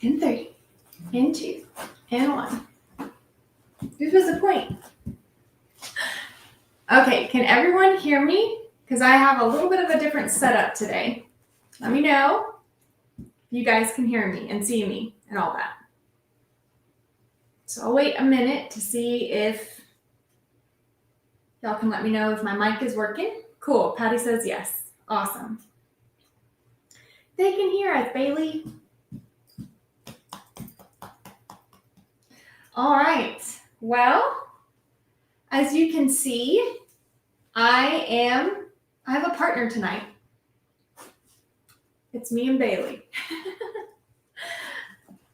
In 3, in 2, in 1. This was the point. Okay, can everyone hear me? Because I have a little bit of a different setup today. Let me know if you guys can hear me and see me and all that. So I'll wait a minute to see if y'all can let me know if my mic is working. Cool, Patty says yes. Awesome. They can hear us, Bailey. All right, well, as you can see, I have a partner tonight. It's me and Bailey.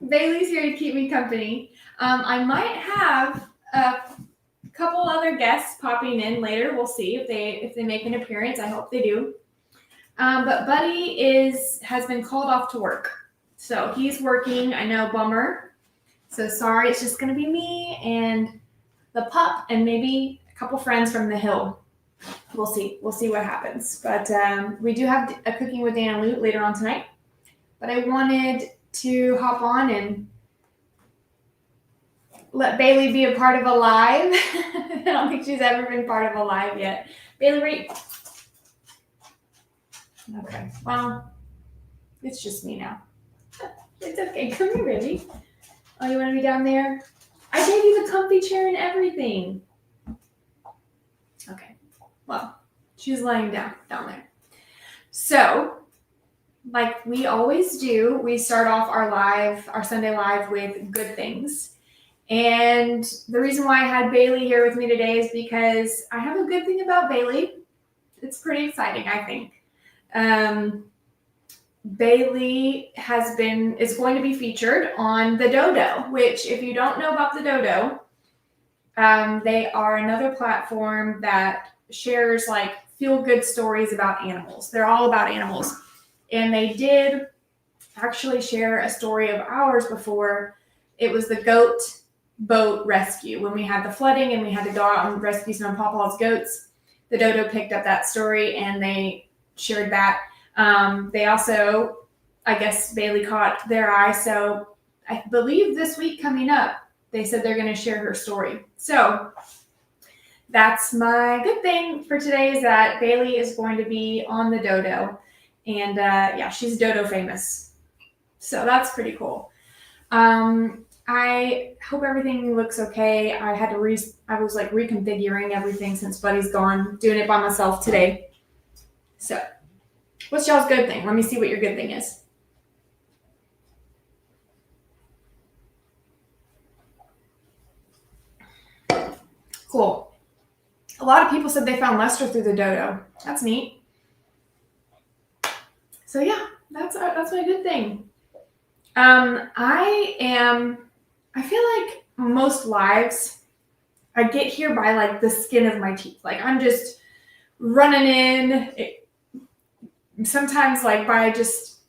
Bailey's here to keep me company. I might have a couple other guests popping in later. We'll see if they make an appearance. I hope they do. But Buddy has been called off to work. So he's working. I know, bummer. So sorry, it's just going to be me and the pup and maybe a couple friends from the hill. We'll see. We'll see what happens. But we do have a Cooking with Dan and Lou later on tonight. But I wanted to hop on and let Bailey be a part of a live. I don't think she's ever been part of a live yet. Bailey, wait. Okay. Well, it's just me now. It's okay. Come here, baby. Oh, you want to be down there? I gave you the comfy chair and everything. Okay. Well, she's laying down there. So, like we always do, we start off our Sunday live with good things. And the reason why I had Bailey here with me today is because I have a good thing about Bailey. It's pretty exciting, I think. Bailey is going to be featured on the Dodo, which if you don't know about the Dodo, they are another platform that shares like feel-good stories about animals. They're all about animals. And they did actually share a story of ours before. It was the goat boat rescue. When we had the flooding and we had to go out and rescue some of Pawpaw's goats, the Dodo picked up that story and they shared that. They also, I guess Bailey caught their eye. So I believe this week coming up, they said they're going to share her story. So that's my good thing for today is that Bailey is going to be on the Dodo. And yeah, she's Dodo famous. So that's pretty cool. I hope everything looks okay. I was like reconfiguring everything since Buddy's gone, doing it by myself today. So what's y'all's good thing? Let me see what your good thing is. Cool. A lot of people said they found Lester through the Dodo. That's neat. So yeah, that's my good thing. I feel like most lives, I get here by like the skin of my teeth. Like I'm just running in. Sometimes like by just,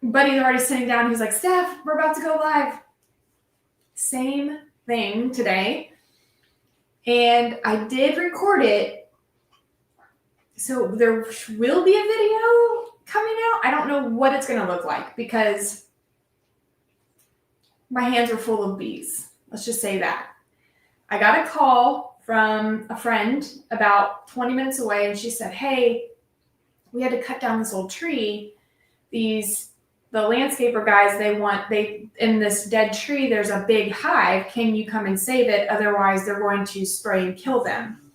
Buddy's already sitting down. He's like, Steph, we're about to go live. Same thing today. And I did record it. So there will be a video coming out. I don't know what it's going to look like because my hands are full of bees. Let's just say that. I got a call from a friend about 20 minutes away and she said, hey, we had to cut down this old tree. The landscaper guys, in this dead tree, there's a big hive. Can you come and save it? Otherwise, they're going to spray and kill them.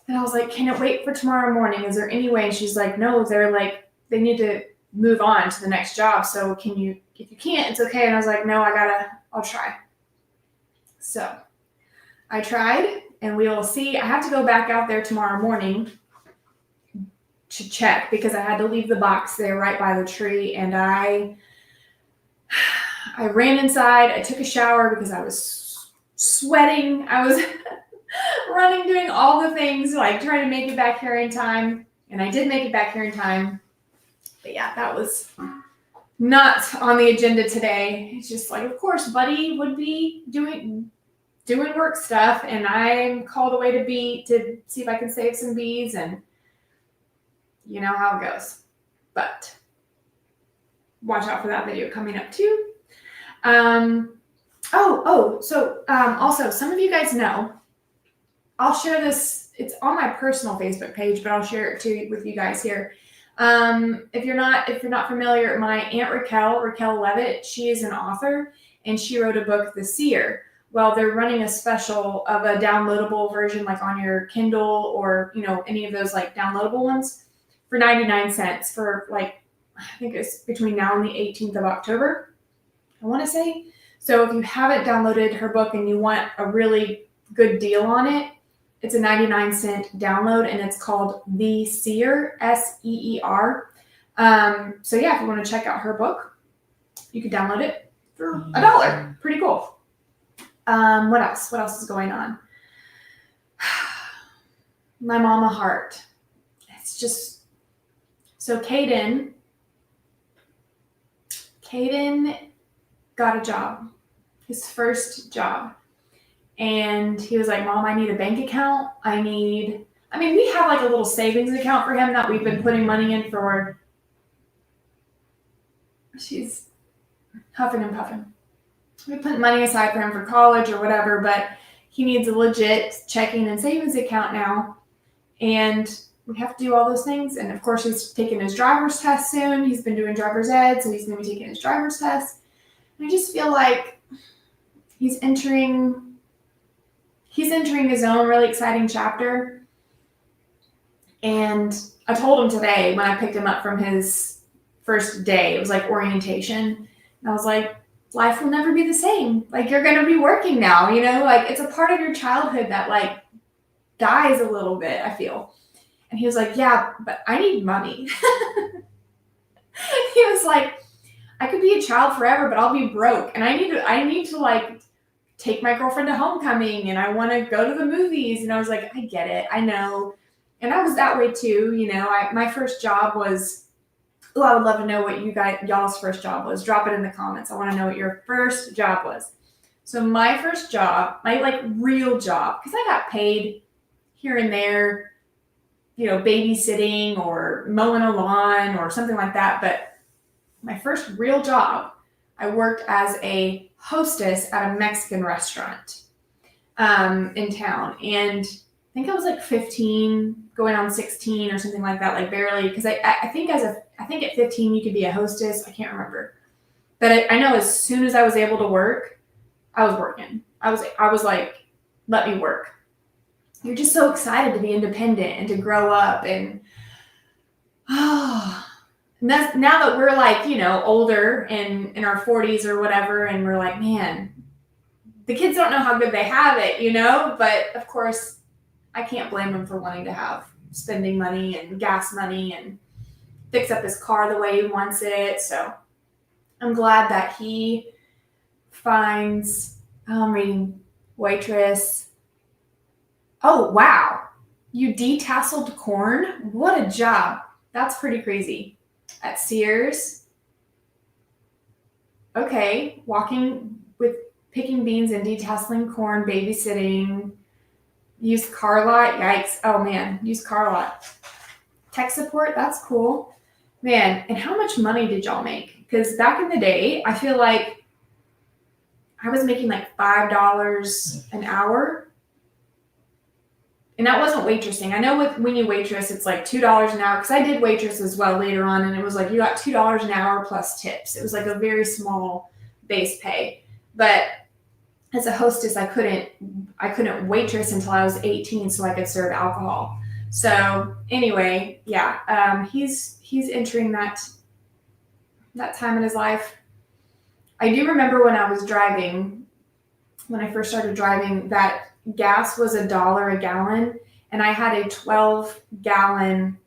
And I was like, can it wait for tomorrow morning? Is there any way? And she's like, no, they need to move on to the next job. So if you can't, it's okay. And I was like, no, I'll try. So I tried and we will see. I have to go back out there tomorrow morning to check because I had to leave the box there right by the tree. And I ran inside. I took a shower because I was sweating. I was running, doing all the things, like trying to make it back here in time. And I did make it back here in time. But yeah, that was not on the agenda today. It's just like, of course, Buddy would be doing work stuff. And I'm called away to see if I can save some bees, and you know how it goes. But watch out for that video coming up too. Also, some of you guys know, I'll share this. It's on my personal Facebook page, but I'll share it with you guys here. If you're not familiar, my Aunt Raquel Levitt, she is an author, and she wrote a book, The Seer. Well, they're running a special of a downloadable version, like on your Kindle or any of those like downloadable ones, for 99 cents for like, I think it's between now and the 18th of October, I want to say. So if you haven't downloaded her book and you want a really good deal on it, it's a 99-cent download, and it's called The Seer, Seer. So yeah, if you want to check out her book, you can download it for $1. Pretty cool. What else? What else is going on? My mama heart. It's just, so Caden got a job, his first job. And he was like, Mom, I need a bank account. We have like a little savings account for him that we've been putting money in for. She's huffing and puffing. We put money aside for him for college or whatever, but he needs a legit checking and savings account now. And we have to do all those things. And of course, he's taking his driver's test soon. He's been doing driver's ed, so he's going to be taking his driver's test. And I just feel like he's entering his own really exciting chapter. And I told him today when I picked him up from his first day, it was like orientation. And I was like, life will never be the same. Like, you're going to be working now, like it's a part of your childhood that like dies a little bit, I feel. And he was like, yeah, but I need money. He was like, I could be a child forever, but I'll be broke. And I need to like take my girlfriend to homecoming, and I want to go to the movies. And I was like, I get it. I know. And I was that way too. My first job was, I would love to know what y'all's first job was. Drop it in the comments. I want to know what your first job was. So my first job, my like real job, because I got paid here and there, babysitting or mowing a lawn or something like that. But my first real job, I worked as a hostess at a Mexican restaurant in town. And I think I was like 15, going on 16 or something like that, like barely, because I think at 15 you could be a hostess. I can't remember. But I know as soon as I was able to work, I was working. I was like, let me work. You're just so excited to be independent and to grow up. And and that's now that we're like, older and in our 40s or whatever, and we're like, man, the kids don't know how good they have it, but of course I can't blame him for wanting to have spending money and gas money and fix up his car the way he wants it. So I'm glad that he finds, I'm reading waitress. Oh, wow. You detasseled corn? What a job. That's pretty crazy. At Sears. Okay. Walking with picking beans and detasseling corn, babysitting, used car lot. Yikes. Oh man, used car lot. Tech support. That's cool. Man, and how much money did y'all make? Because back in the day, I feel like I was making like $5 an hour. And that wasn't waitressing. I know when you waitress, it's like $2 an hour, because I did waitress as well later on, and it was like you got $2 an hour plus tips. It was like a very small base pay. But as a hostess, I couldn't waitress until I was 18, so I could serve alcohol. So anyway, yeah, he's entering that time in his life. I do remember when I was driving, when I first started driving, that gas was $1 a gallon, and I had a 12-gallon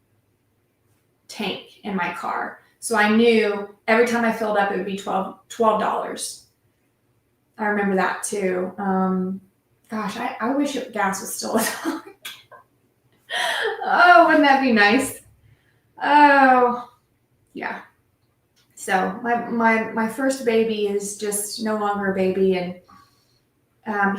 tank in my car. So I knew every time I filled up, it would be $12. I remember that too. Gosh, I wish gas was still $1. Oh, wouldn't that be nice? Oh, yeah. So my first baby is just no longer a baby, and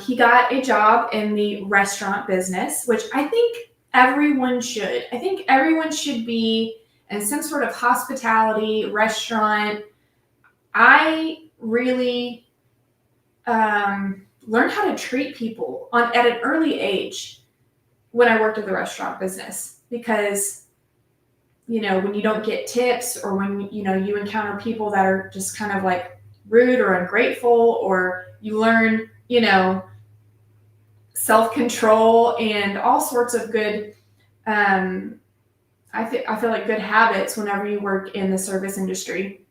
he got a job in the restaurant business, which I think everyone should. I think everyone should be in some sort of hospitality restaurant. I really learned how to treat people at an early age when I worked at the restaurant business, because when you don't get tips, or when you encounter people that are just kind of like rude or ungrateful, or you learn self-control and all sorts of good I feel like good habits whenever you work in the service industry.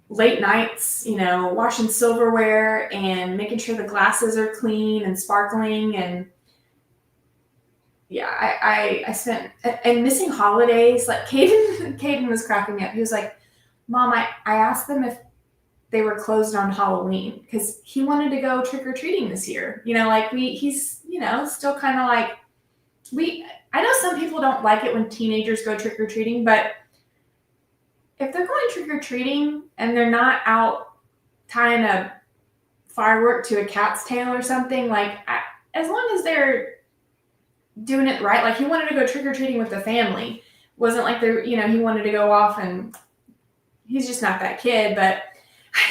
Late nights, washing silverware and making sure the glasses are clean and sparkling. And yeah, I spent, and missing holidays. Like Caden was cracking me up. He was like, Mom, I asked them if they were closed on Halloween, because he wanted to go trick-or-treating this year. He's still kind of like, I know some people don't like it when teenagers go trick-or-treating, but if they're going trick-or-treating and they're not out tying a firework to a cat's tail or something, as long as they're doing it right. Like, he wanted to go trick-or-treating with the family. It wasn't like he wanted to go off, and he's just not that kid. But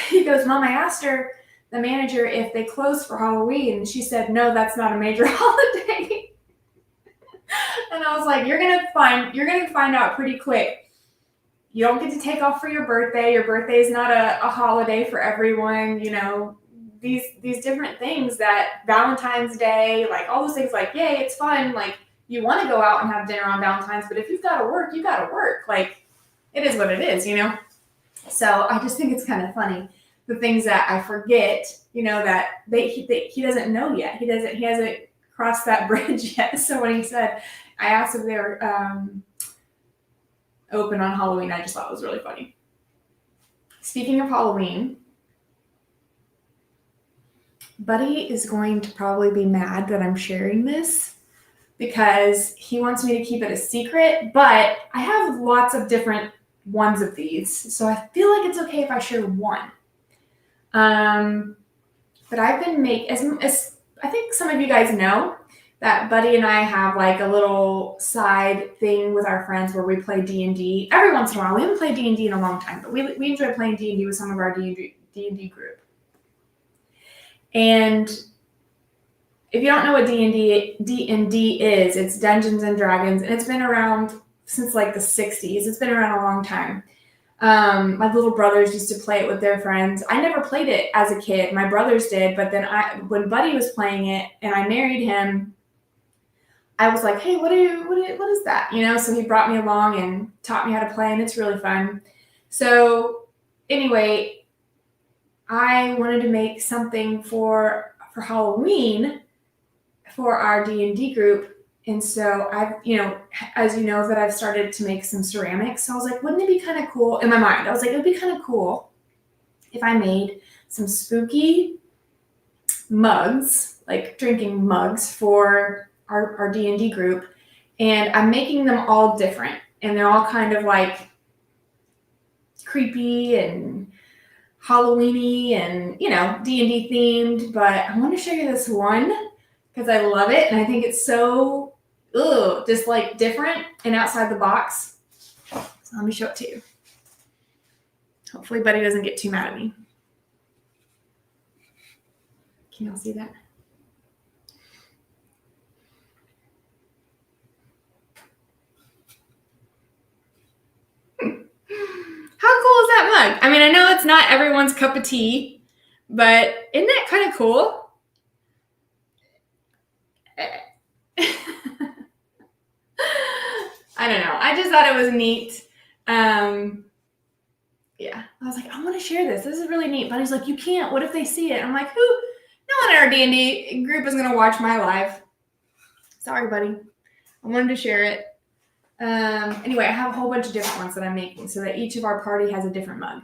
he goes, Mom, I asked her, the manager, if they closed for Halloween, and she said, no, that's not a major holiday. And I was like, you're gonna find out pretty quick. You don't get to take off for your birthday. Your birthday is not a holiday for everyone. These different things, that Valentine's Day, like all those things, like, yay, it's fun. Like, you want to go out and have dinner on Valentine's, but if you've got to work, you got to work. Like, it is what it is, So I just think it's kind of funny, the things that I forget, that he doesn't know yet. He hasn't crossed that bridge yet. So when he said, I asked if they were open on Halloween, I just thought it was really funny. Speaking of Halloween, Buddy is going to probably be mad that I'm sharing this, because he wants me to keep it a secret, but I have lots of different ones of these, so I feel like it's okay if I share one. But I've been as I think some of you guys know, that Buddy and I have like a little side thing with our friends where we play D&D every once in a while. We haven't played D&D in a long time, but we enjoy playing D&D with some of our D&D group. And if you don't know what D&D is, it's Dungeons and Dragons, and it's been around since like the 60s. It's been around a long time. My little brothers used to play it with their friends. I never played it as a kid. My brothers did, but then when Buddy was playing it and I married him, I was like, hey, what is that? So he brought me along and taught me how to play, and it's really fun. So anyway, I wanted to make something for Halloween for our D&D group. And so I've, as you know, that I've started to make some ceramics. So I was like, wouldn't it be kind of cool? In my mind, I was like, it would be kind of cool if I made some spooky mugs, like drinking mugs for our D&D group. And I'm making them all different. And they're all kind of like creepy and Halloween-y and, D&D themed. But I want to show you this one because I love it. And I think it's so, just like different and outside the box. So let me show it to you. Hopefully Buddy doesn't get too mad at me. Can y'all see that? How cool is that mug? I mean, I know it's not everyone's cup of tea, but isn't that kind of cool? I don't know. I just thought it was neat. Yeah. I was like, I want to share this. This is really neat. Buddy's like, you can't. What if they see it? I'm like, no one in our D&D group is going to watch my live. Sorry, Buddy. I wanted to share it. Anyway, I have a whole bunch of different ones that I'm making so that each of our party has a different mug.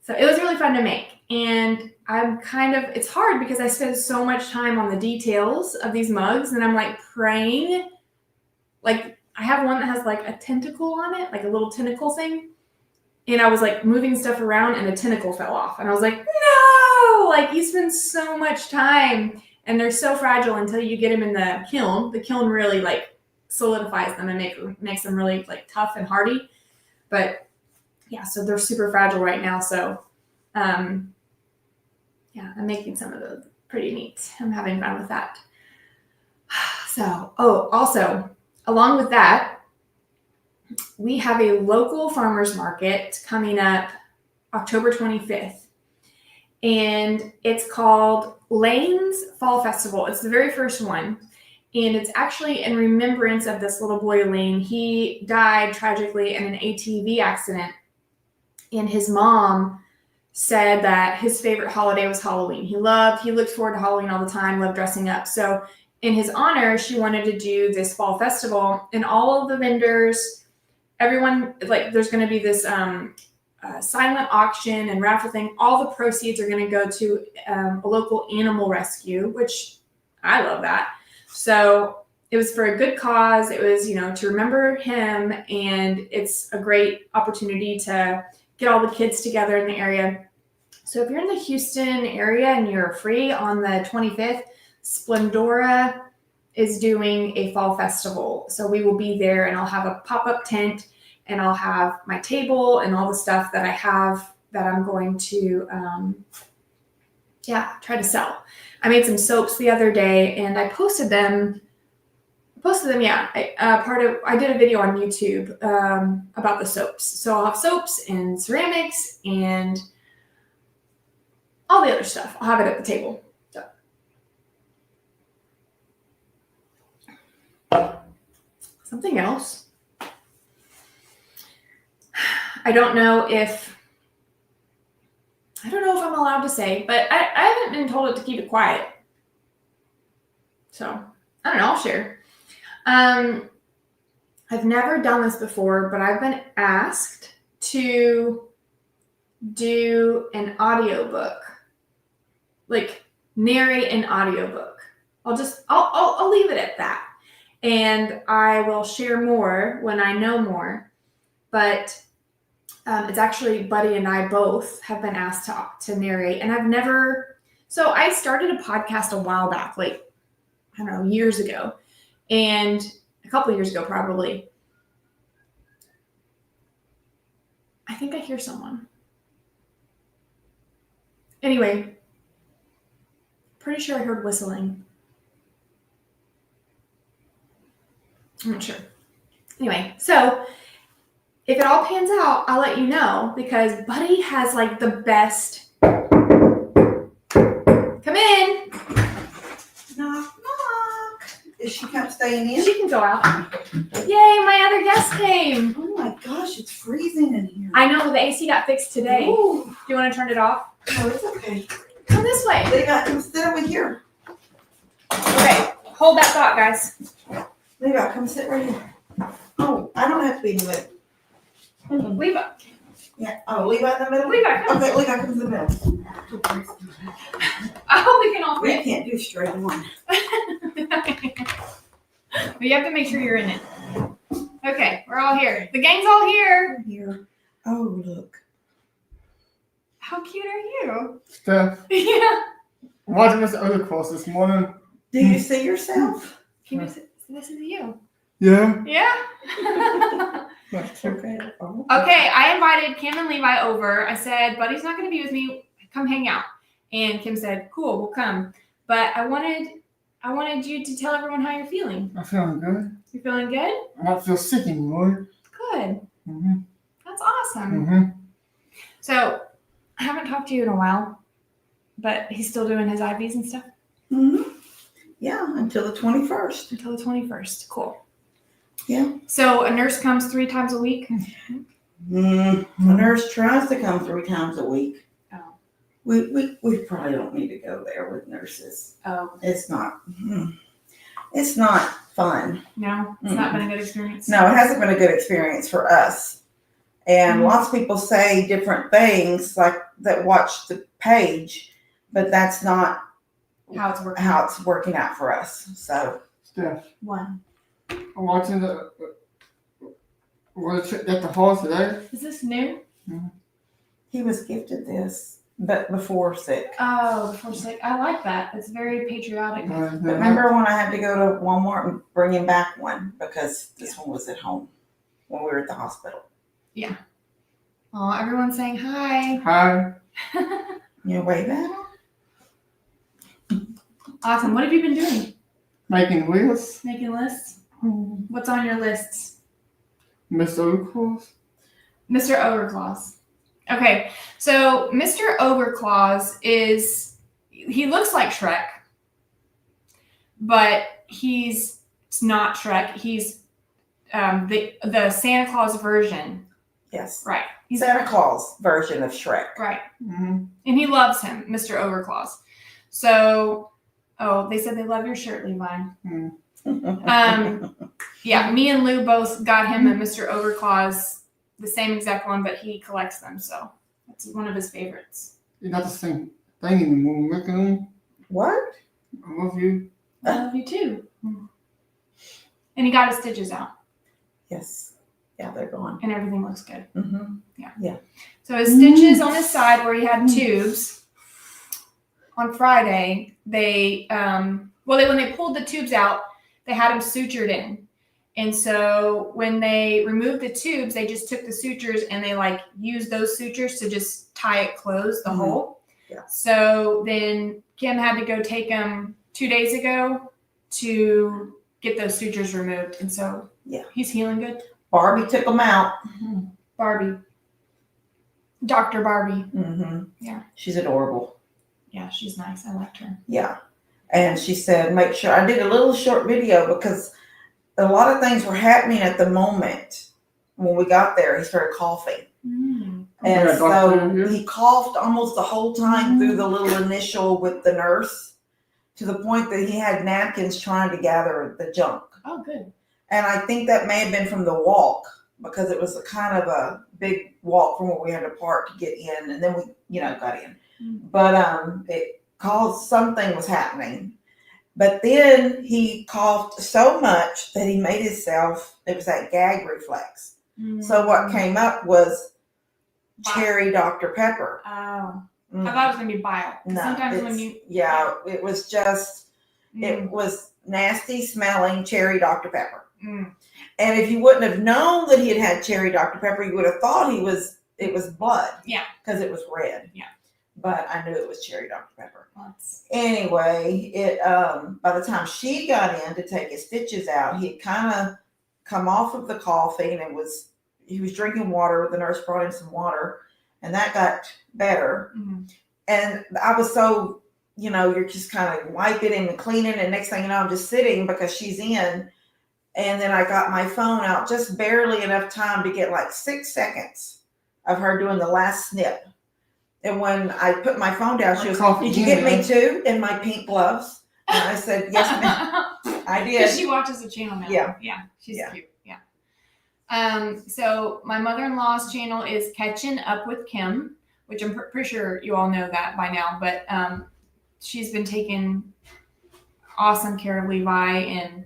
So it was really fun to make. And it's hard because I spend so much time on the details of these mugs, and I'm like praying. Like, I have one that has like a tentacle on it, like a little tentacle thing. And I was like moving stuff around and the tentacle fell off. And I was like, no, like you spend so much time. And they're so fragile until you get them in the kiln. The kiln really like solidifies them and makes them really like tough and hardy. But yeah, so they're super fragile right now. So Yeah, I'm making some of those pretty neat. I'm having fun with that. So, also, along with that, we have a local farmers market coming up October 25th. And it's called Lane's Fall Festival. It's the very first one. And it's actually in remembrance of this little boy, Lane. He died tragically in an ATV accident. And his mom said that his favorite holiday was Halloween. He looked forward to Halloween all the time, loved dressing up. So in his honor, she wanted to do this fall festival, and all of the vendors, everyone, like there's going to be this silent auction and raffle thing. All the proceeds are going to go to a local animal rescue, which I love that. So it was for a good cause. It was, to remember him, and it's a great opportunity to get all the kids together in the area. So if you're in the Houston area and you're free on the 25th, Splendora is doing a fall festival. So we will be there, and I'll have a pop-up tent, and I'll have my table and all the stuff that I have that I'm going to, try to sell. I made some soaps the other day, and I posted them. I did a video on YouTube about the soaps. So I'll have soaps and ceramics and all the other stuff. I'll have it at the table. So. Something else. I don't know if I'm allowed to say, but I haven't been told to keep it quiet. So I don't know, I'll share. I've never done this before, but I've been asked to do an audiobook, like narrate an audiobook. I'll leave it at that. And I will share more when I know more. But it's actually Buddy and I both have been asked to narrate. And so I started a podcast a while back, years ago. And a couple years ago, probably. I think I hear someone. Anyway, pretty sure I heard whistling. I'm not sure. Anyway, so if it all pans out, I'll let you know, because Buddy has the best. Come in. Knock, knock. Is she staying in? She can go out. Yay, my other guest came. Oh my gosh, it's freezing in here. I know, the AC got fixed today. Ooh. Do you want to turn it off? Oh, it's okay. Come this way. They got come sit over here. Okay, hold that thought, guys. Levi, come sit right here. Oh, I don't have to be in the middle. Levi. Yeah. Oh, Levi in the middle? Levi, come. Okay, Levi comes in the middle. I hope we can all We fit. can't do straight on. But you have to make sure you're in it. Okay, we're all here. The gang's all here. Here. Oh, look. How cute are you? Steph, Yeah. watching this other course this morning. Do you see yourself? Can you see? This is you. Yeah. Yeah. That's Okay. Oh. Okay, I invited Kim and Levi over. I said, Buddy's not going to be with me. Come hang out. And Kim said, cool, we'll come. But I wanted you to tell everyone how you're feeling. I'm feeling good. You're feeling good? I don't feel sick anymore. Good. Mm-hmm. That's awesome. Mm-hmm. So, I haven't talked to you in a while, but he's still doing his IVs and stuff? Mm-hmm. Yeah, until the 21st. Until the 21st. Cool. Yeah. So, a nurse comes 3 times a week? The nurse tries to come 3 times a week. Oh. We probably don't need to go there with nurses. Oh. It's not fun. No? It's not been a good experience? No, it hasn't been a good experience for us. And Mhm. lots of people say different things that watch the page, but that's not How it's working. how it's working out for us. So Steph, One. I'm watching at the hall today. Is this new? he was gifted this, but before sick. Oh, before sick. I like that. It's very patriotic. But remember when I had to go to Walmart and bring him back one because this one was at home when we were at the hospital. Oh, everyone's saying hi. Hi. You wave at him? Awesome. What have you been doing? Making wheels. Making lists? What's on your lists? Mr. Lucas. Mr. Overclaws. Okay, so Mr. Overclaws he looks like Shrek, but he's not Shrek. He's the Santa Claus version. Yes. Right. He's Santa Claus version of Shrek. right. Mm-hmm. And he loves him, Mr. Overclaws. So, they said they love your shirt, Levi. Yeah, me and Lou both got him a Mr. Overclaws, the same exact one, but he collects them, so that's one of his favorites. You're not the same thing anymore, making What? I love you. I love you too. And he got his stitches out, Yes. Yeah, they're gone. and everything looks good. Mm-hmm. So his stitches on his side where he had tubes, on Friday, when they pulled the tubes out, they had them sutured in. And so when they removed the tubes, they just took the sutures and they used those sutures to just tie it closed, the hole. Yeah. So then Kim had to go take them 2 days ago to get those sutures removed. And so he's healing good. Barbie took them out. Barbie. Dr. Barbie. Mm-hmm. Yeah. She's adorable. Yeah, she's nice. I liked her. Yeah. And she said, make sure. I did a little short video because a lot of things were happening at the moment. When we got there, he started coughing. Mm. And Yeah, so doctor, he coughed almost the whole time through the little initial with the nurse to the point that he had napkins trying to gather the junk. Oh, good. And I think that may have been from the walk because it was a kind of a big walk from where we had to park to get in. And then we, got in. But it caused something was happening. But then he coughed so much that he made himself, it was that gag reflex. So what came up was cherry Dr. Pepper. Oh. Mm. I thought it was going to be bile. No, Sometimes when you. Yeah, it was just, it was nasty smelling cherry Dr. Pepper. Mm. And if you wouldn't have known that he had cherry Dr. Pepper, you would have thought it was blood. Yeah. Because it was red. Yeah. But I knew it was cherry Dr. Pepper. Let's... Anyway, it by the time she got in to take his stitches out, he had kind of come off of the coughing and he was drinking water. The nurse brought him some water, and that got better. Mm-hmm. And I was so, you're just kind of wiping and cleaning, and next thing you know, I'm just sitting because she's in. And then I got my phone out just barely enough time to get 6 seconds of her doing the last snip. And when I put my phone down, she goes, "Did you get me too in my pink gloves?" And I said, "Yes, ma'am, I did." Because she watches the channel now. Yeah. Yeah. She's cute. Yeah. So my mother-in-law's channel is Catching Up with Kim, which I'm pretty sure you all know that by now. But she's been taking awesome care of Levi, and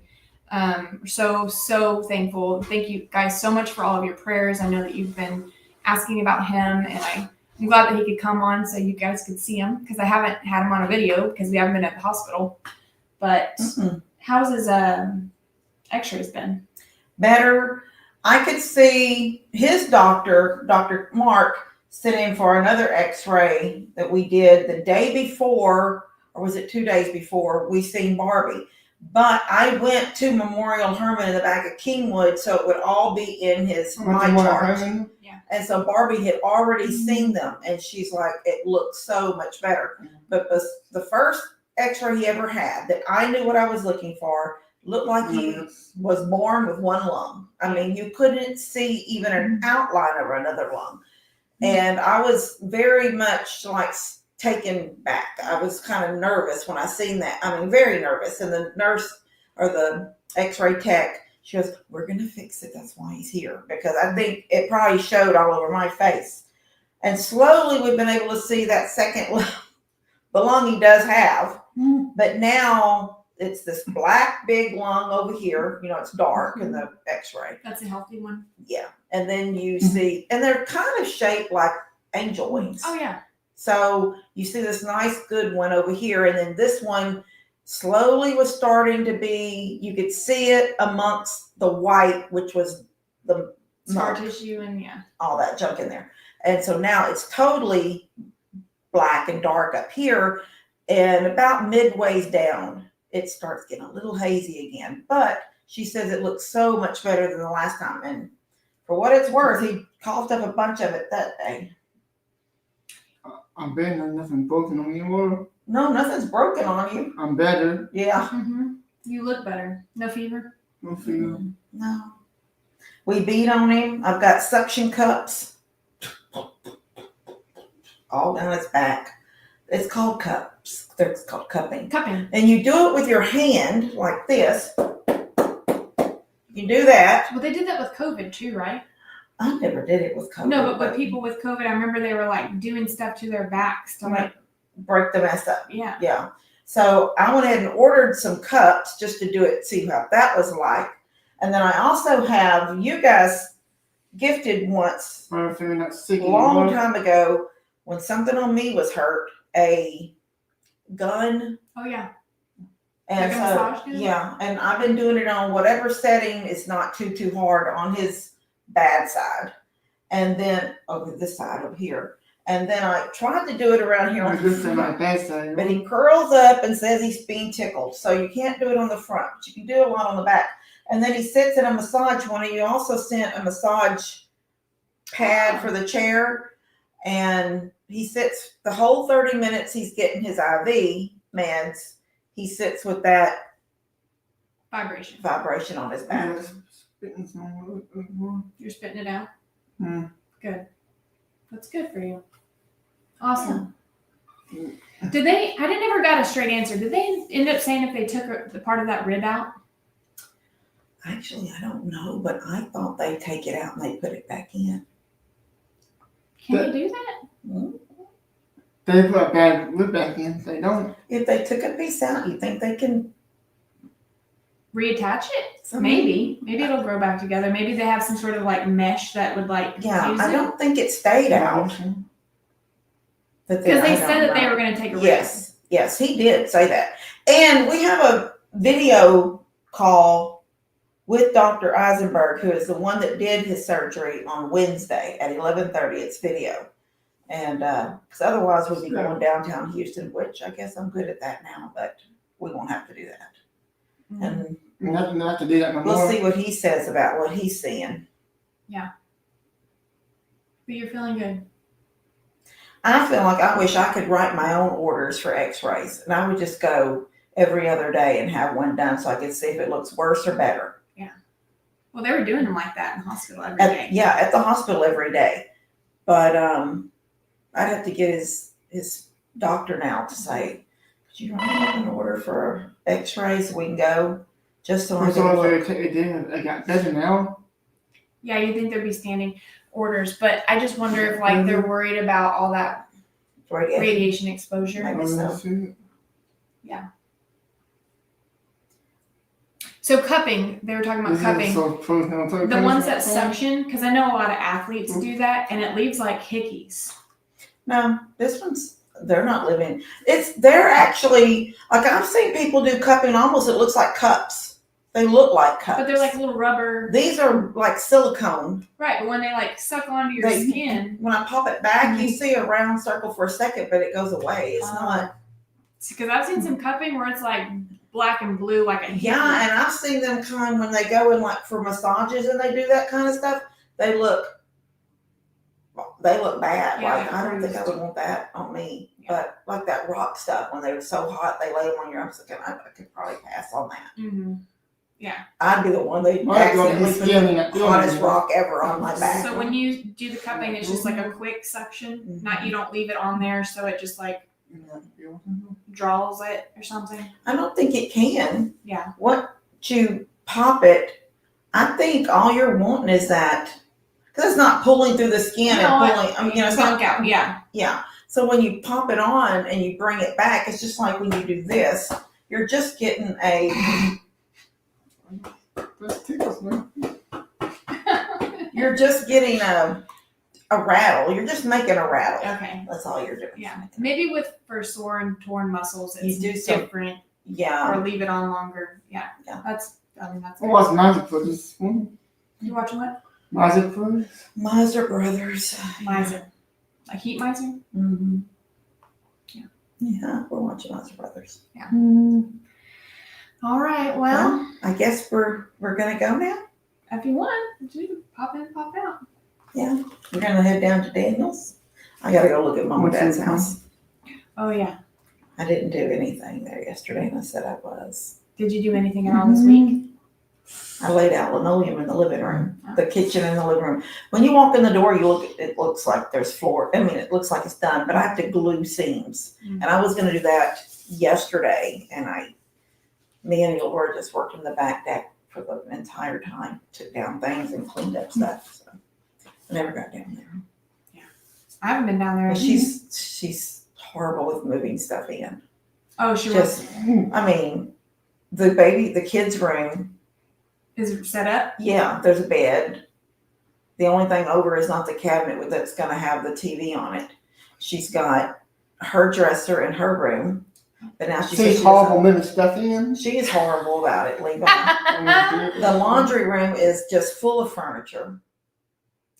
we're so thankful. Thank you guys so much for all of your prayers. I know that you've been asking about him, and I'm glad that he could come on so you guys could see him, because I haven't had him on a video because we haven't been at the hospital. But how's his x-rays been? Better. I could see his doctor, Dr. Mark, sitting for another x-ray that we did the day before, or was it 2 days before, we seen Barbie. But I went to Memorial Herman in the back of Kingwood, so it would all be in my chart. Yeah. And so Barbie had already seen them, and she's like, it looks so much better. But the first x-ray he ever had that I knew what I was looking for looked like he was born with one lung. I mean, you couldn't see even an outline of another lung. And I was very much taken back. I was kind of nervous when I seen that. I mean, very nervous. And the nurse or the x-ray tech, she goes, "We're going to fix it. That's why he's here." Because I think it probably showed all over my face. And slowly we've been able to see that second lung, the lung he does have. But now it's this black big lung over here. It's dark in the x-ray. That's a healthy one. Yeah. And then you see, and they're kind of shaped like angel wings. Oh, yeah. So you see this nice good one over here. And then this one slowly was starting to be, you could see it amongst the white, which was the Scar muck, tissue and all that junk in there. And so now it's totally black and dark up here. And about midways down, it starts getting a little hazy again. But she says it looks so much better than the last time. And for what it's worth, he coughed up a bunch of it that day. I'm better. There's nothing broken on me anymore. No, nothing's broken on you. I'm better. Yeah. You look better. No fever. No fear. No. We beat on him. I've got suction cups all down his back. It's called cups. It's called cupping. Cupping. And you do it with your hand like this. You do that. Well, they did that with COVID too, right? I never did it with COVID. No, but people with COVID, I remember they were like doing stuff to their backs to like, break the mess up. yeah. Yeah. So I went ahead and ordered some cups just to do it, see how that was like. And then I also have, you guys gifted once I'm feeling not sick a long anymore. time ago when something on me was hurt, a gun. Oh yeah. And Like a massage gun? yeah, and I've been doing it on whatever setting is not too hard on his bad side. And then over this side over here. And then I tried to do it around here on I'm the good for my front. bad side. But he curls up and says he's being tickled. So you can't do it on the front, but you can do a lot on the back. And then he sits in a massage one. And you also sent a massage pad for the chair. And he sits the whole 30 minutes he's getting his IV meds. He sits with that vibration on his back. Spitting some. You're spitting it out. Hmm. Good. That's good for you. Awesome. Did they? I never got a straight answer. Did they end up saying if they took the part of that rib out? Actually, I don't know, but I thought they'd take it out and they put it back in. Can they do that? They put a bad lip back in. They don't. If they took a piece out, you think they can? Reattach it? Maybe it'll grow back together. Maybe they have some sort of like mesh that would like Yeah, fuse I it. don't think it stayed out. Because they said that they were going to take a rib. Yes, he did say that. And we have a video call with Dr. Eisenberg, who is the one that did his surgery on Wednesday at 11:30. It's video. And because otherwise we'd be going downtown Houston, which I guess I'm good at that now, but we won't have to do that. And Nothing to have to do that no we'll more. see what he says about what he's seeing. But you're feeling good. I feel like I wish I could write my own orders for x-rays, and I would just go every other day and have one done so I could see if it looks worse or better. Yeah. Well, they were doing them like that in the hospital every day. At the hospital every day. But I'd have to get his doctor now to say, could you write an order for x-rays so we can go? Just so I That's can all look. they did. I got better now. Yeah, you'd think there'd be standing orders, but I just wonder if like they're worried about all that radiation exposure. Maybe so. So cupping, they were talking about cupping. The ones that suction, because I know a lot of athletes do that, and it leaves like hickeys. No, this one's, they're not living. They're actually, like I've seen people do cupping almost, it looks like cups. They look like cups. But they're like little rubber. These are like silicone. Right, but when they like suck onto your skin. When I pop it back, you see a round circle for a second, but it goes away. It's not. Because I've seen some cupping where it's like black and blue, like a hickey. Yeah, and I've seen them kind when they go in like for massages and they do that kind of stuff. They look bad. Yeah, Like I don't think I would want that on me. Yeah. But like that rock stuff, when they were so hot, they lay them on your arms. I could probably pass on that. Mm-hmm. Yeah. I'd be the one they accidentally put the hottest rock ever on my back. So when you do the cupping, it's just like a quick suction. Not, you don't leave it on there, so it just like draws it or something. I don't think it can. Yeah. Once you pop it, I think all you're wanting is that, because it's not pulling through the skin and pulling. It's not out. Yeah. Yeah. So when you pop it on and you bring it back, it's just like when you do this. You're just getting you're just getting a rattle. You're just making a rattle. Okay. That's all you're doing. Yeah. Maybe for sore and torn muscles, it's You do some- different. Yeah. Or leave it on longer. Yeah. Yeah. That's What was Magic for this one? You watching what? Magic for this? Miser Brothers. Miser. Like Heat Miser? Mm-hmm. Yeah, we're watching Lots of Brothers. All right. Well, Well, I guess we're gonna go now. if you want, you pop in, pop out. Yeah, we're gonna head down to Daniel's. I gotta go look at Mom and Dad's house. Oh yeah. I didn't do anything there yesterday, and I said I was. Did you do anything at all this week? I laid out linoleum in the living room, the kitchen and the living room. When you walk in the door, you look. It looks like there's floor. I mean, it looks like it's done, but I have to glue seams, and I was gonna do that yesterday, and me and Laura just worked in the back deck for the entire time, took down things and cleaned up stuff. So I never got down there. I haven't been down there. And she's horrible with moving stuff in. Oh, she was. Just, I mean, the kids' room. Is it set up? Yeah, there's a bed. The only thing over is not the cabinet that's going to have the TV on it. She's got her dresser in her room, but now She's horrible moving stuff in. She is horrible about it, Levi. The laundry room is just full of furniture.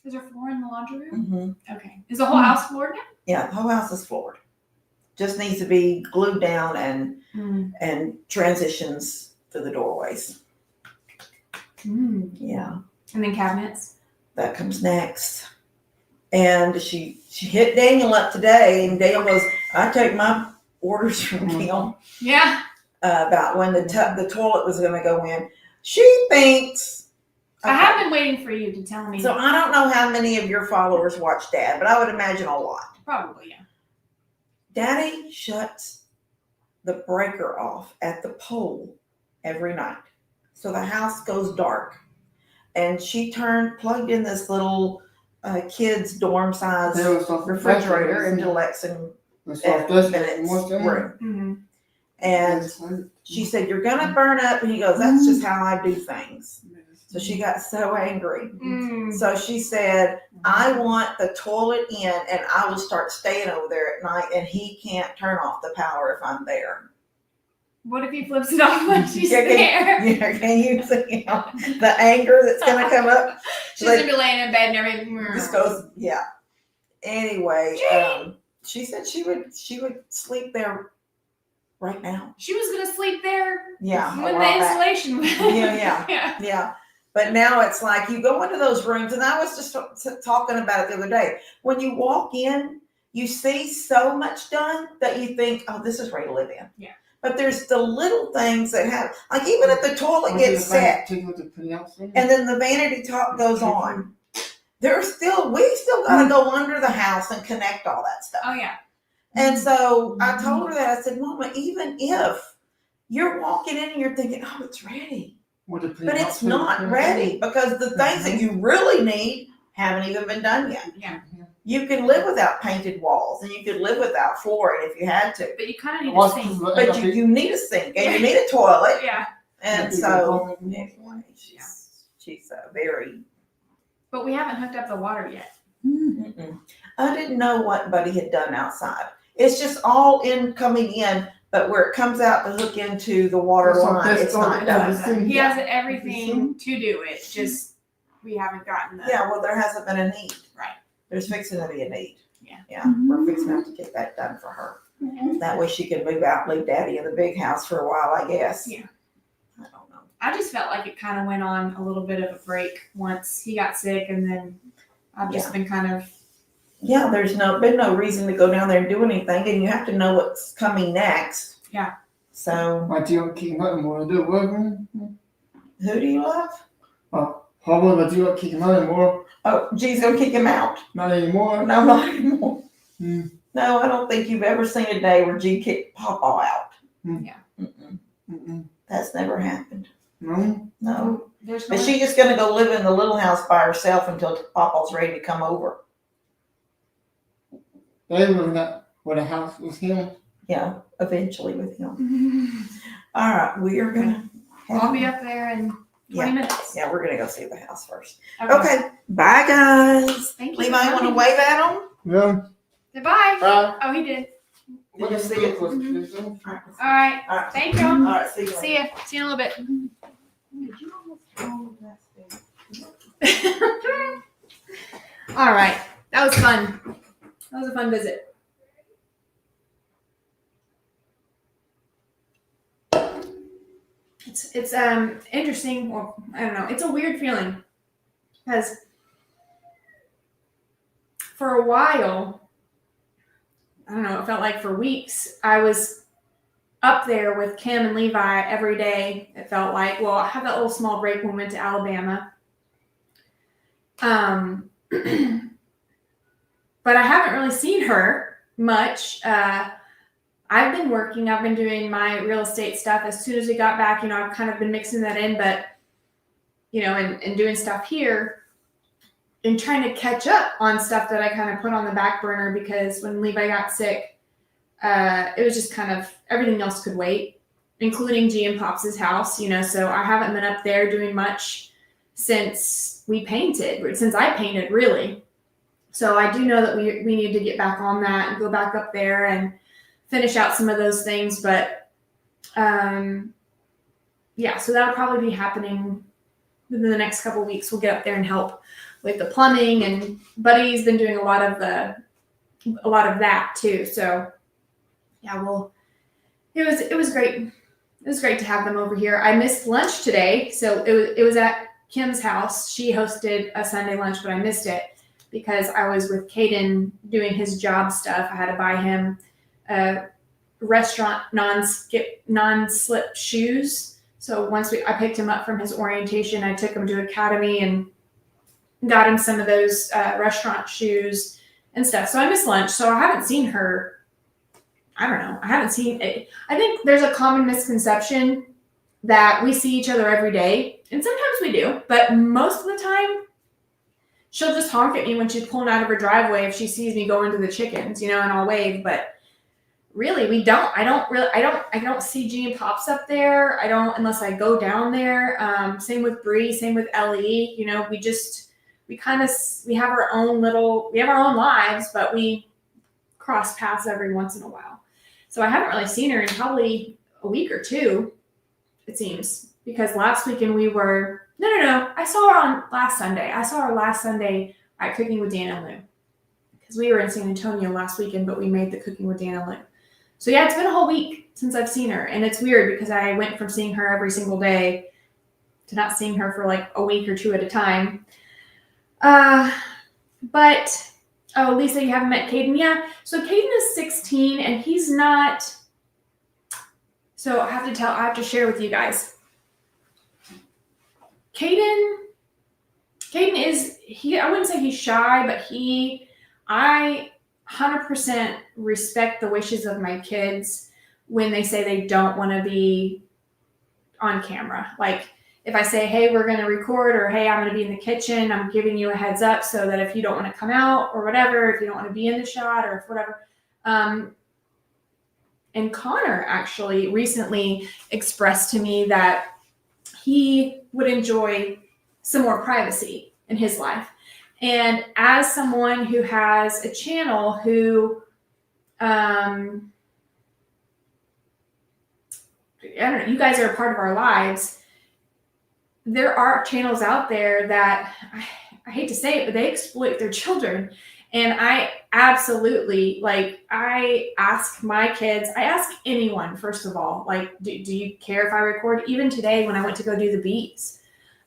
Is there floor in the laundry room? Mm-hmm. Okay. Is the whole house floored now? Yeah, the whole house is floored. Just needs to be glued down and transitions to the doorways. Yeah. And then cabinets. That comes next. And she hit Daniel up today, and Daniel goes, I take my orders from Kim Yeah. about when the toilet was going to go in. She thinks. I have been waiting for you to tell me. So I don't know how many of your followers watch Dad, but I would imagine a lot. Probably, yeah. Daddy shuts the breaker off at the pole every night. So the house goes dark. And she plugged in this little kid's dorm size refrigerator into Lex and Bennett's room. And she said, you're going to burn up. And he goes, that's just how I do things. So she got so angry. So she said, I want the toilet in, and I will start staying over there at night, and he can't turn off the power if I'm there. What if he flips it off when she's there? Yeah, can you see the anger that's going to come up? She's going to be laying in bed and everything. Just goes, yeah. Anyway, she said she would sleep there right now. She was going to sleep there. Yeah. With the insulation. Yeah. But now it's like you go into those rooms, and I was just talking about it the other day. When you walk in, you see so much done that you think, oh, this is ready to live in. Yeah. But there's the little things that have, like even if the toilet gets set, and then the vanity top goes on, we still got to go under the house and connect all that stuff. Oh, yeah. And so I told her that. I said, Mama, even if you're walking in and you're thinking, oh, it's ready. But it's not ready because the things that you really need haven't even been done yet. Yeah. You can live without painted walls, and you could live without flooring if you had to. But you kind of need a sink. But you need a sink, and you need a toilet. Yeah. And so, anyway, she's very. But we haven't hooked up the water yet. I didn't know what Buddy had done outside. It's just all coming in, but where it comes out to hook into the water line, it's not done. He has everything to do it, just we haven't gotten the. Yeah, well, there hasn't been a need. Right. There's fixing to be a need. Yeah. Yeah, we're fixing to have to get that done for her. That way she can move out, leave Daddy in the big house for a while, I guess. Yeah. I don't know. I just felt like it kind of went on a little bit of a break once he got sick, and then I've just been kind of. Yeah, there's been no reason to go down there and do anything, and you have to know what's coming next. Yeah. So. But you don't keep nothing more to do, working. Who do you love? Probably, but you don't kick him out anymore. Oh, G's gonna kick him out. Not anymore. No, not anymore. No, I don't think you've ever seen a day where G kicked Papa out. Yeah. That's never happened. No. No. There's But she's just gonna go live in the little house by herself until Papa's ready to come over. They were not where the house was him. Yeah, eventually with him. All right, we are gonna. I'll be up there in 20 minutes. Yeah, we're gonna go see the house first. Okay, bye guys. Thank you. Levi, want to wave at them? Yeah. Goodbye. Oh, he did. Did you see it? All right. All right. Thank you. All right. See you later. See you. See you in a little bit. Did you almost roll that thing? All right. That was fun. That was a fun visit. It's interesting. Well, I don't know. It's a weird feeling because for a while, I don't know, it felt like for weeks, I was up there with Kim and Levi every day. It felt like, well, I had that little small break when we went to Alabama. But I haven't really seen her much. I've been working. I've been doing my real estate stuff. As soon as we got back, I've kind of been mixing that in, but, and doing stuff here and trying to catch up on stuff that I kind of put on the back burner because when Levi got sick, it was just kind of everything else could wait, including G and Pops' house, so I haven't been up there doing much since I painted really. So I do know that we need to get back on that and go back up there and finish out some of those things. But so that'll probably be happening within the next couple of weeks. We'll get up there and help with the plumbing, and Buddy's been doing a lot of that too. So yeah, it was great. It was great to have them over here. I missed lunch today, so it was at Kim's house. She hosted a Sunday lunch, but I missed it because I was with Caden doing his job stuff. I had to buy him restaurant non-slip shoes. So I picked him up from his orientation, I took him to Academy and got him some of those restaurant shoes and stuff. So I missed lunch. So I haven't seen her. I don't know. I haven't seen it. I think there's a common misconception that we see each other every day. And sometimes we do, but most of the time she'll just honk at me when she's pulling out of her driveway if she sees me going to the chickens, and I'll wave. But really, we don't. I don't see G and Pops up there. I don't unless I go down there. Same with Bree. Same with Ellie. We have our own lives, but we cross paths every once in a while. So I haven't really seen her in probably a week or two, it seems, because last weekend we were. No. I saw her on last Sunday. I saw her last Sunday at Cooking with Dan and Lou because we were in San Antonio last weekend, but we made the Cooking with Dan and Lou. So yeah, it's been a whole week since I've seen her, and it's weird because I went from seeing her every single day to not seeing her for like a week or two at a time. But Lisa, you haven't met Caden? Yeah. So Caden is 16 and he's not. So I have to share with you guys. Caden is, I wouldn't say he's shy, but I 100% respect the wishes of my kids when they say they don't want to be on camera. Like if I say, hey, we're going to record, or hey, I'm going to be in the kitchen, I'm giving you a heads up so that if you don't want to come out or whatever, if you don't want to be in the shot or if whatever. And Connor actually recently expressed to me that he would enjoy some more privacy in his life. And as someone who has a channel who, I don't know, you guys are a part of our lives. There are channels out there that, I hate to say it, but they exploit their children. And I absolutely, I ask my kids, I ask anyone, first of all, do you care if I record? Even today when I went to go do the bees,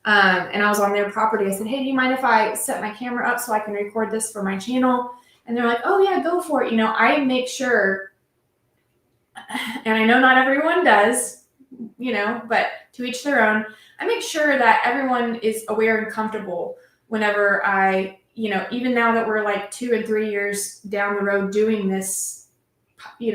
and I was on their property, I said, hey, do you mind if I set my camera up so I can record this for my channel? And they're like, oh yeah, go for it. I make sure, and I know not everyone does, but to each their own, I make sure that everyone is aware and comfortable whenever I, even now that we're like 2 and 3 years down the road doing this,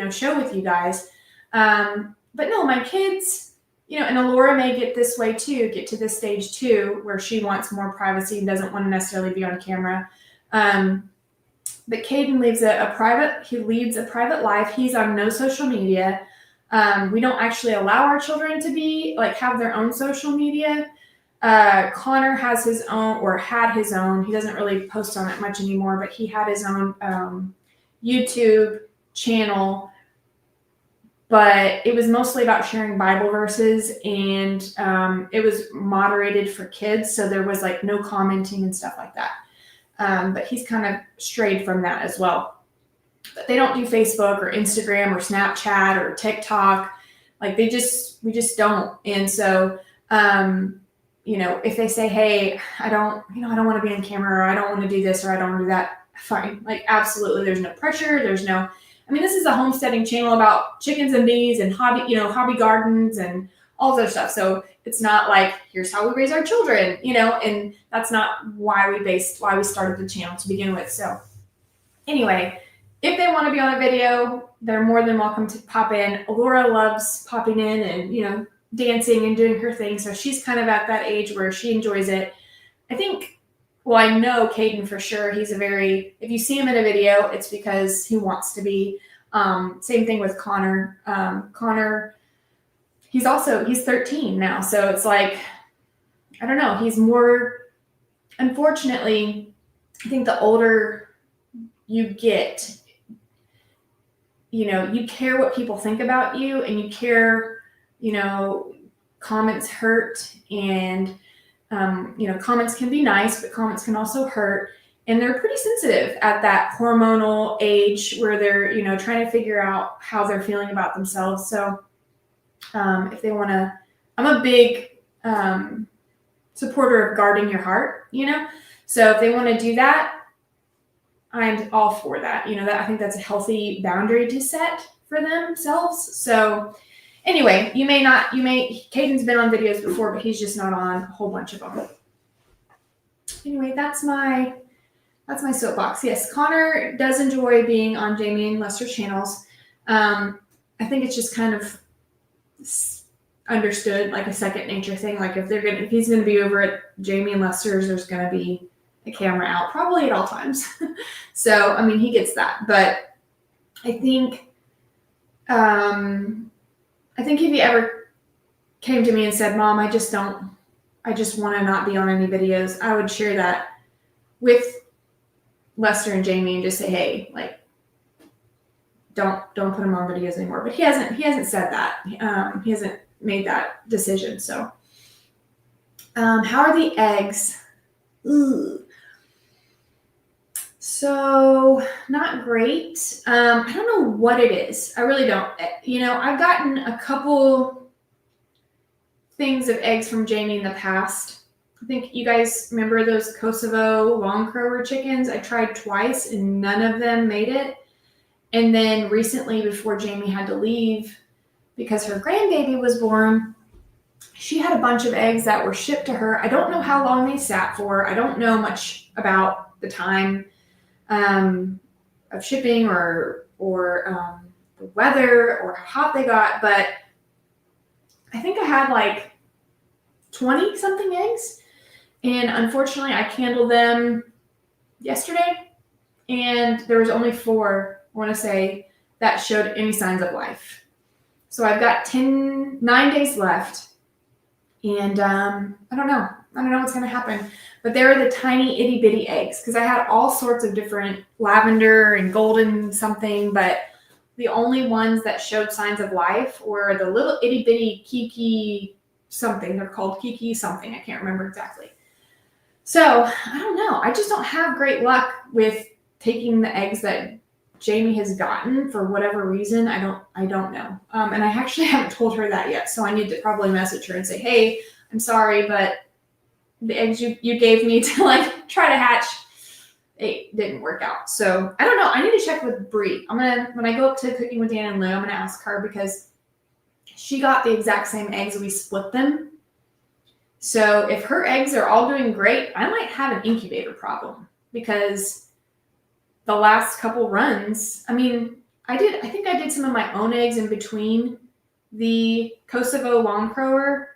show with you guys. But no, my kids, and Alora may get this way too, get to this stage too, where she wants more privacy and doesn't want to necessarily be on camera. But Caden leads a private life. He's on no social media. We don't actually allow our children to be have their own social media. Connor has his own, or had his own. He doesn't really post on it much anymore, but he had his own YouTube channel. But it was mostly about sharing Bible verses, and it was moderated for kids, so there was no commenting and stuff like that. But he's kind of strayed from that as well. But they don't do Facebook or Instagram or Snapchat or TikTok. Like we just don't. And so, you know, if they say, hey, I don't want to be on camera, or I don't want to do this, or I don't want to do that, fine. Like, absolutely. There's no pressure. I mean, this is a homesteading channel about chickens and bees and hobby gardens and all this stuff. So it's not like, here's how we raise our children, you know, and that's not why we started the channel to begin with. So anyway, if they want to be on a video, they're more than welcome to pop in. Laura loves popping in and, you know, dancing and doing her thing. So she's kind of at that age where she enjoys it. I know Caden for sure. If you see him in a video, it's because he wants to be. Same thing with Connor. Connor, he's 13 now. So it's like, I don't know. He's more, unfortunately, I think the older you get, you know, you care what people think about you, and you care, you know, comments hurt, and you know, comments can be nice, but comments can also hurt. And they're pretty sensitive at that hormonal age where they're, you know, trying to figure out how they're feeling about themselves. So if they want to, I'm a big supporter of guarding your heart, you know? So if they want to do that, I'm all for that. You know, I think that's a healthy boundary to set for themselves. So anyway, Caden's been on videos before, but he's just not on a whole bunch of them. Anyway, that's my soapbox. Yes, Connor does enjoy being on Jamie and Lester's channels. I think it's just kind of understood, like a second nature thing. Like if he's gonna be over at Jamie and Lester's, there's gonna be a camera out probably at all times. So I mean, he gets that. But I think if he ever came to me and said, Mom, I just want to not be on any videos, I would share that with Lester and Jamie and just say, hey, like, don't put him on videos anymore. But he hasn't said that. He hasn't made that decision. So how are the eggs? Ooh. So not great. I don't know what it is. I really don't. You know, I've gotten a couple things of eggs from Jamie in the past. I think you guys remember those Kosovo long crower chickens. I tried twice and none of them made it. And then recently, before Jamie had to leave because her grandbaby was born, she had a bunch of eggs that were shipped to her. I don't know how long they sat for. I don't know much about the time of shipping or the weather or how hot they got, but I think I had like 20 something eggs, and unfortunately I candled them yesterday, and there was only 4, I want to say, that showed any signs of life. So I've got 9 days left, and I don't know what's going to happen. But they were the tiny itty bitty eggs, because I had all sorts of different lavender and golden something, but the only ones that showed signs of life were the little itty bitty Kiki something. They're called Kiki something. I can't remember exactly. So I don't know. I just don't have great luck with taking the eggs that Jamie has gotten for whatever reason. I don't know. And I actually haven't told her that yet. So I need to probably message her and say, hey, I'm sorry, but the eggs you gave me to like try to hatch, it didn't work out. So I don't know. I need to check with Bree. When I go up to Cooking with Dan and Lou, I'm gonna ask her, because she got the exact same eggs. We split them. So if her eggs are all doing great, I might have an incubator problem, because the last couple runs, I mean, I think I did some of my own eggs in between the Kosovo long crower,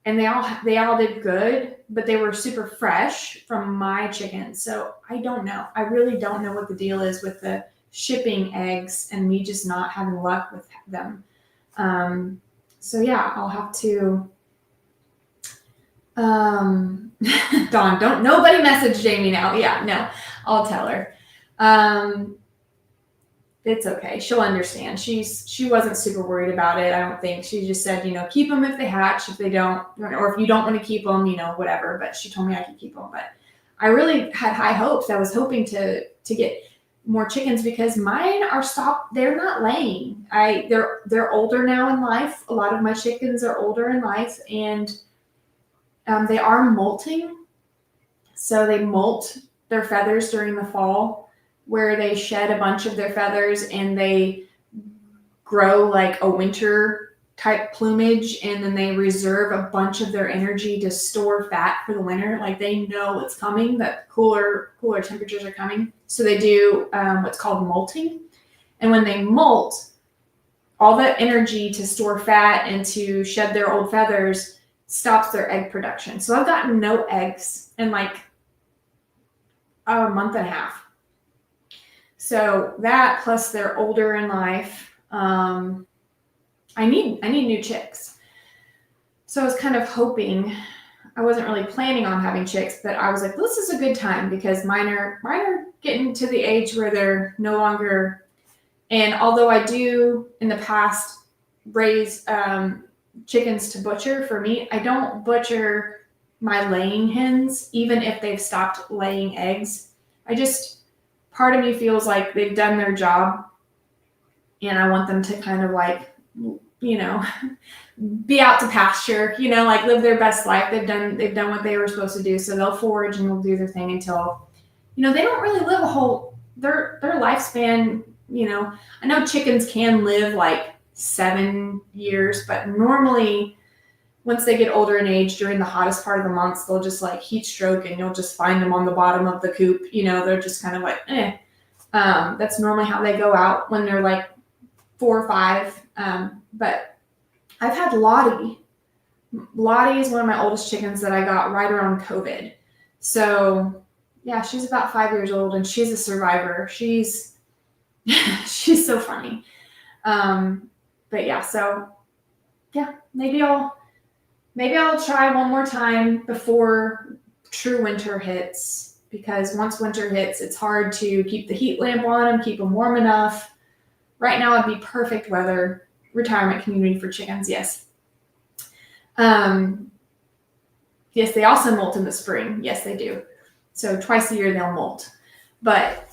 and they all did good, but they were super fresh from my chickens. So I don't know. I really don't know what the deal is with the shipping eggs and me just not having luck with them. So yeah, I'll have to. Dawn, don't nobody message Jamie now. Yeah, no, I'll tell her. It's okay. She'll understand. She wasn't super worried about it. I don't think. She just said, keep them if they hatch. If they don't, or if you don't want to keep them, whatever. But she told me I could keep them. But I really had high hopes. I was hoping to get more chickens because mine are stopped. They're not laying. They're older now in life. A lot of my chickens are older in life, and they are molting. So they molt their feathers during the fall, where they shed a bunch of their feathers and they grow like a winter type plumage, and then they reserve a bunch of their energy to store fat for the winter. Like they know it's coming, that cooler temperatures are coming. So they do what's called molting. And when they molt, all that energy to store fat and to shed their old feathers stops their egg production. So I've gotten no eggs in like a month and a half. So that, plus they're older in life, I need new chicks. So I was kind of hoping, I wasn't really planning on having chicks, but I was like, this is a good time because mine are getting to the age where they're no longer. And although I do in the past raise chickens to butcher for meat, I don't butcher my laying hens, even if they've stopped laying eggs. Part of me feels like they've done their job, and I want them to kind of like, be out to pasture, like live their best life. They've done what they were supposed to do. So they'll forage and they'll do their thing until, they don't really live their lifespan. I know chickens can live like 7 years, but normally once they get older in age during the hottest part of the months, they'll just like heat stroke and you'll just find them on the bottom of the coop. They're just kind of like, that's normally how they go out when they're like 4 or 5. But I've had Lottie. Lottie is one of my oldest chickens that I got right around COVID. So yeah, she's about 5 years old and she's a survivor. She's so funny. But yeah, so yeah, maybe I'll try one more time before true winter hits, because once winter hits, it's hard to keep the heat lamp on them, keep them warm enough. Right now it'd be perfect weather. Retirement community for chickens, yes. Yes, they also molt in the spring. Yes, they do. So twice a year they'll molt. But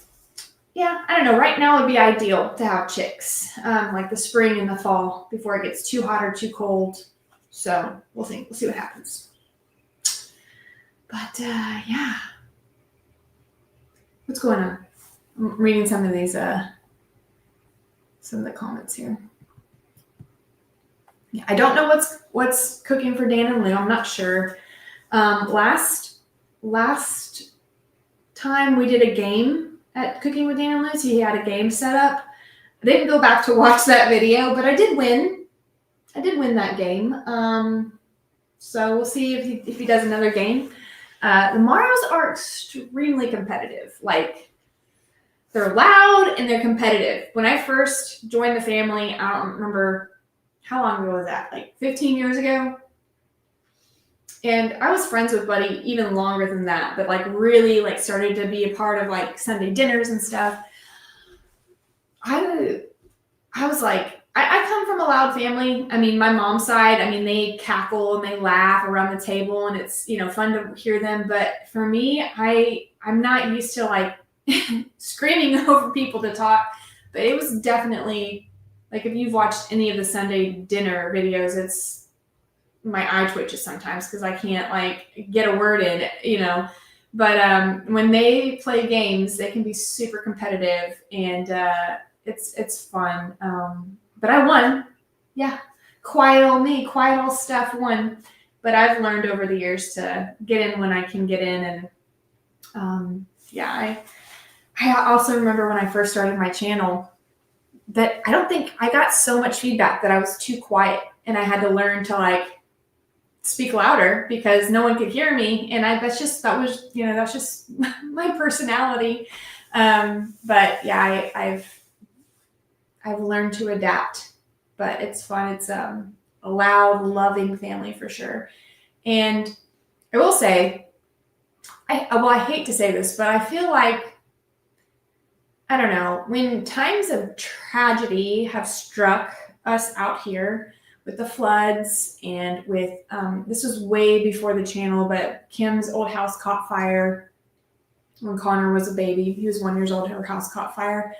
yeah, I don't know. Right now would be ideal to have chicks, like the spring and the fall, before it gets too hot or too cold. So we'll see. We'll see what happens. But yeah, what's going on? I'm reading some of these, some of the comments here. Yeah, I don't know what's cooking for Dan and Lou. I'm not sure. Last time we did a game at Cooking with Dan and Lou, so he had a game set up. I didn't go back to watch that video, but I did win. I did win that game. So we'll see if he does another game. The Maros are extremely competitive. Like, they're loud and they're competitive. When I first joined the family, I don't remember how long ago was that? Like 15 years ago? And I was friends with Buddy even longer than that, but like really like started to be a part of like Sunday dinners and stuff. I was like, I come from a loud family. I mean, my mom's side, they cackle and they laugh around the table and it's, fun to hear them. But for me, I'm not used to like screaming over people to talk, but it was definitely like, if you've watched any of the Sunday dinner videos, it's my eye twitches sometimes because I can't like get a word in, But when they play games, they can be super competitive and it's fun. But I won. Yeah. Quiet old me, quiet old Steph won. But I've learned over the years to get in when I can get in. And I also remember when I first started my channel that I don't think I got so much feedback that I was too quiet and I had to learn to like speak louder because no one could hear me. And that was just my personality. But yeah, I've learned to adapt, but it's fun. It's a loud, loving family for sure. And I will say, I hate to say this, but I feel like, I don't know, when times of tragedy have struck us out here with the floods and with, this was way before the channel, but Kim's old house caught fire when Connor was a baby. He was 1 year old. Her house caught fire.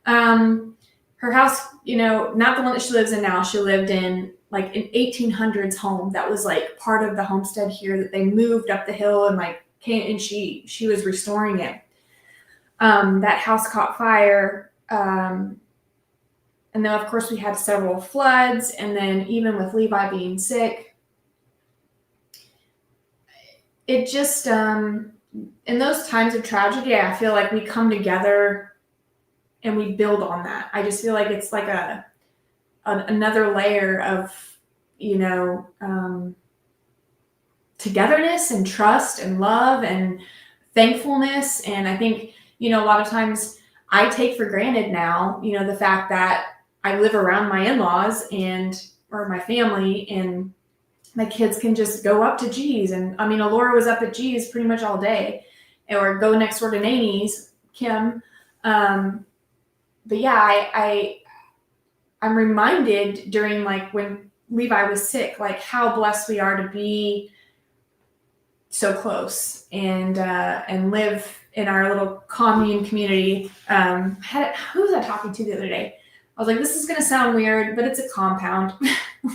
Her house, not the one that she lives in now. She lived in like an 1800s home that was like part of the homestead here that they moved up the hill and like came, and she was restoring it. That house caught fire. And then of course we had several floods, and then even with Levi being sick, it just, in those times of tragedy, I feel like we come together and we build on that. I just feel like it's like another layer of, togetherness and trust and love and thankfulness. And I think, a lot of times I take for granted now, the fact that I live around my in-laws or my family, and my kids can just go up to G's. And I mean, Alora was up at G's pretty much all day, or go next door to Nanny's, Kim. But yeah, I'm reminded during like when Levi was sick, like how blessed we are to be so close and live in our little commune community. Who was I talking to the other day? I was like, this is going to sound weird, but it's a compound.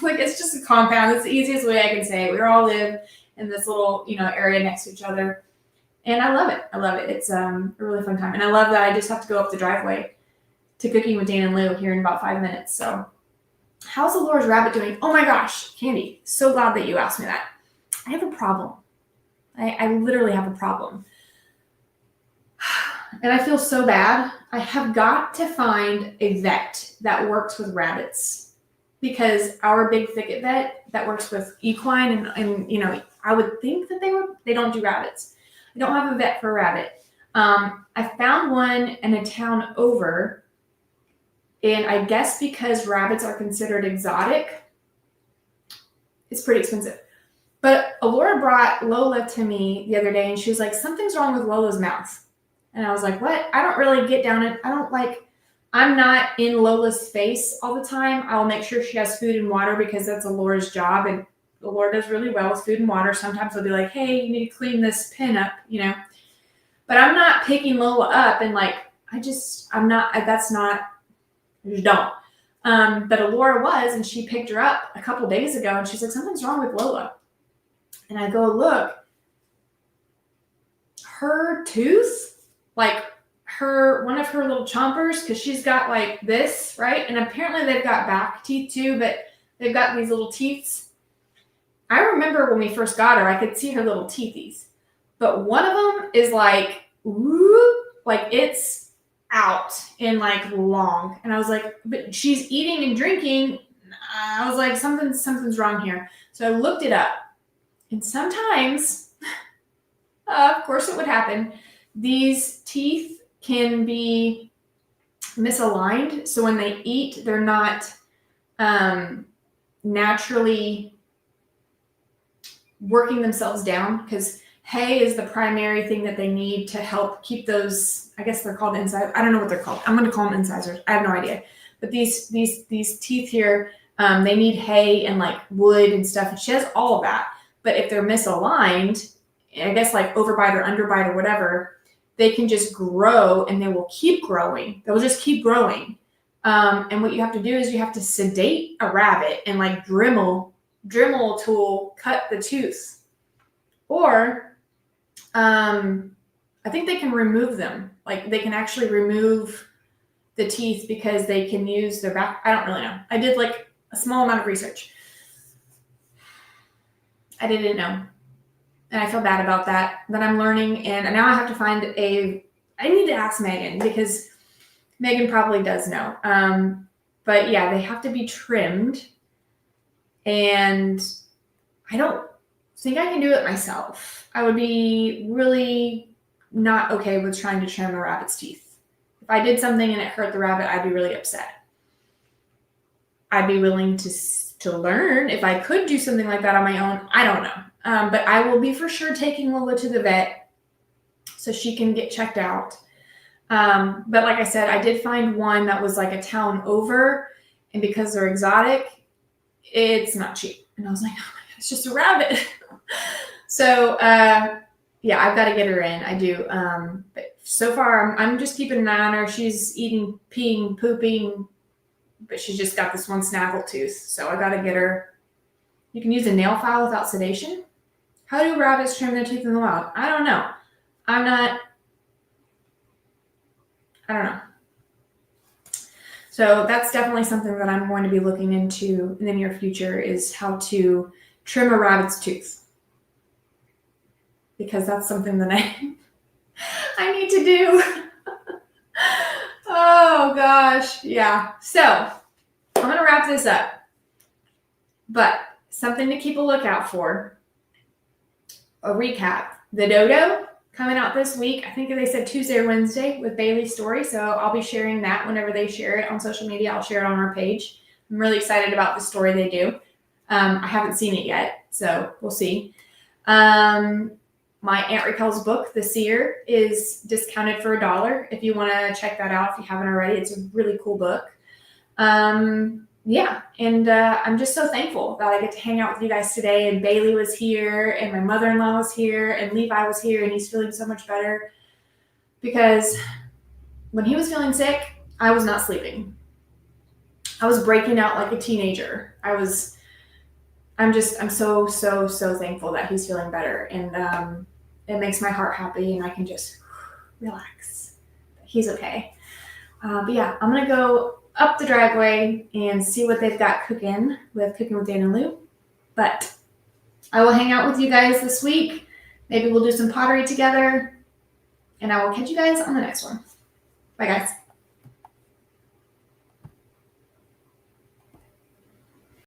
Like, it's just a compound. It's the easiest way I can say it. We all live in this little, area next to each other. And I love it. It's a really fun time. And I love that I just have to go up the driveway to Cooking with Dan and Lou here in about 5 minutes. So how's Alora's rabbit doing? Oh my gosh, Candy, so glad that you asked me that. I have a problem. I literally have a problem. And I feel so bad. I have got to find a vet that works with rabbits, because our big thicket vet that works with equine and I would think that they don't do rabbits. I don't have a vet for a rabbit. I found one in a town over, and I guess because rabbits are considered exotic, it's pretty expensive. But Alora brought Lola to me the other day, and she was like, something's wrong with Lola's mouth. And I was like, what? I don't really get down it. I'm not in Lola's face all the time. I'll make sure she has food and water, because that's Alora's job. And Alora does really well with food and water. Sometimes I'll be like, hey, you need to clean this pen up, But I'm not picking Lola up and I just don't. But Alora was, and she picked her up a couple days ago, and she's like, something's wrong with Lola. And I go, look, her tooth, one of her little chompers, because she's got like this, right? And apparently they've got back teeth too, but they've got these little teeths. I remember when we first got her, I could see her little teethies, but one of them is like, whoop, like it's out and like long. And I was like, but she's eating and drinking. I was like, something's wrong here. So I looked it up, and sometimes, of course it would happen, these teeth can be misaligned. So when they eat, they're not naturally working themselves down, because hay is the primary thing that they need to help keep those, I guess they're called incisors. I don't know what they're called. I'm going to call them incisors. I have no idea. But these teeth here, they need hay and like wood and stuff. And she has all of that. But if they're misaligned, I guess like overbite or underbite or whatever, they can just grow, and they will keep growing. They'll just keep growing. And what you have to do is you have to sedate a rabbit and like Dremel tool cut the tooth. Or I think they can remove them. Like they can actually remove the teeth, because they can use their back. I don't really know. I did like a small amount of research. I didn't know. And I feel bad about that, but I'm learning, and now I have to find I need to ask Megan, because Megan probably does know. But yeah, they have to be trimmed, and I don't think I can do it myself. I would be really not okay with trying to trim a rabbit's teeth. If I did something and it hurt the rabbit, I'd be really upset. I'd be willing to learn if I could do something like that on my own. I don't know. But I will be for sure taking Lola to the vet so she can get checked out. But like I said, I did find one that was like a town over, and because they're exotic, it's not cheap. And I was like, oh my God, it's just a rabbit. So yeah, I've got to get her in. I do. But so far, I'm just keeping an eye on her. She's eating, peeing, pooping, but she's just got this one snaggle tooth. So I got to get her. You can use a nail file without sedation. How do rabbits trim their teeth in the wild? I don't know. I don't know. So that's definitely something that I'm going to be looking into in the near future, is how to trim a rabbit's tooth. Because that's something that I need to do. Oh gosh, yeah. So I'm gonna wrap this up. But something to keep a lookout for. A recap. The dodo coming out this week. I think they said Tuesday or Wednesday with Bailey's story. So I'll be sharing that whenever they share it on social media. I'll share it on our page. I'm really excited about the story they do. I haven't seen it yet, so we'll see. My Aunt Raquel's book, The Seer, is discounted for $1 if you want to check that out if you haven't already. It's a really cool book. Yeah, and I'm just so thankful that I get to hang out with you guys today. And Bailey was here, and my mother-in-law was here, and Levi was here, and he's feeling so much better. Because when he was feeling sick, I was not sleeping. I was breaking out like a teenager. I'm so thankful that he's feeling better. And it makes my heart happy, and I can just relax. He's okay. But yeah, I'm going to go up the driveway and see what they've got cooking with Dan and Lou. But I will hang out with you guys this week. Maybe we'll do some pottery together. And I will catch you guys on the next one. Bye, guys.